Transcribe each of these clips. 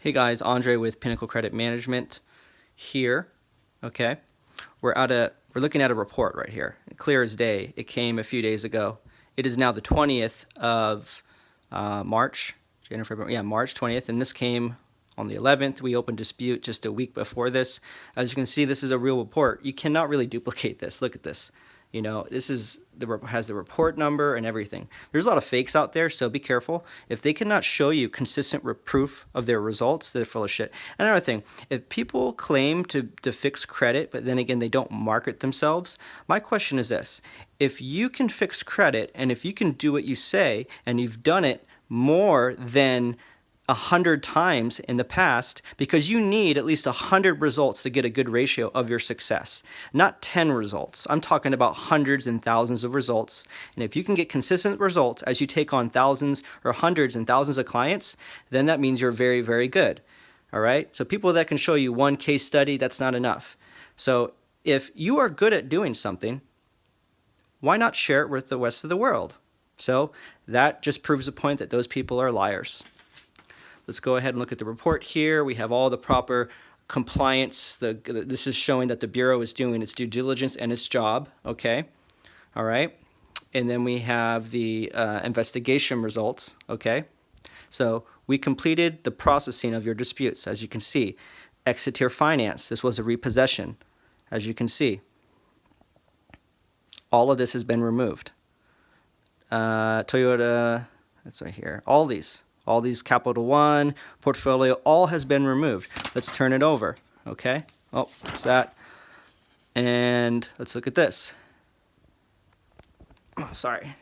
Hey guys, Andre with Pinnacle Credit Management here. Okay, we're looking at a report right here, clear as day. It came a few days ago. It is now the 20th of March, January, February, yeah, March 20th, and this came on the 11th. We opened dispute just a week before this. As you can see, this is a real report. You cannot really duplicate this. Look at this. You know, this is has the report number and everything. There's a lot of fakes out there, so be careful. If they cannot show you consistent proof of their results, they're full of shit. And another thing, if people claim to fix credit, but then again they don't market themselves, my question is this: if you can fix credit and if you can do what you say and you've done it more than 100 times in the past, because you need at least 100 results to get a good ratio of your success, not 10 results. I'm talking about hundreds and thousands of results. And if you can get consistent results as you take on thousands or hundreds and thousands of clients, then that means you're very, very good. All right. So people that can show you one case study, that's not enough. So if you are good at doing something, why not share it with the rest of the world? So that just proves the point that those people are liars. Let's go ahead and look at the report here. We have all the proper compliance. This is showing that the Bureau is doing its due diligence and its job, okay? All right. And then we have the investigation results, okay? So we completed the processing of your disputes, as you can see. Exeter Finance, this was a repossession, as you can see. All of this has been removed. Toyota, that's right here, all these Capital One, portfolio, all has been removed. Let's turn it over, okay? Oh, what's that? And let's look at this. Oh, sorry.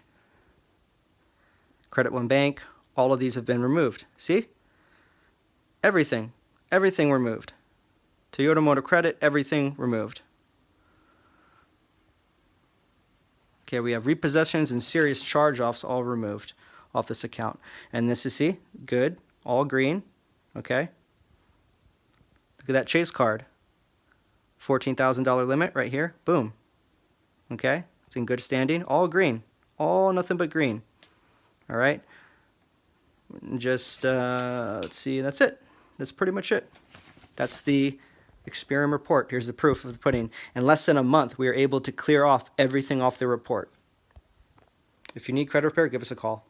Credit One Bank, all of these have been removed. See? Everything removed. Toyota Motor Credit, everything removed. Okay, we have repossessions and serious charge-offs all removed off this account. And this is, see, good, all green, okay? Look at that Chase card. $14,000 limit right here, boom. Okay, it's in good standing, all green, all nothing but green. All right, just, let's see, that's it. That's pretty much it. That's the Experian report. Here's the proof of the pudding. In less than a month, we were able to clear off everything off the report. If you need credit repair, give us a call.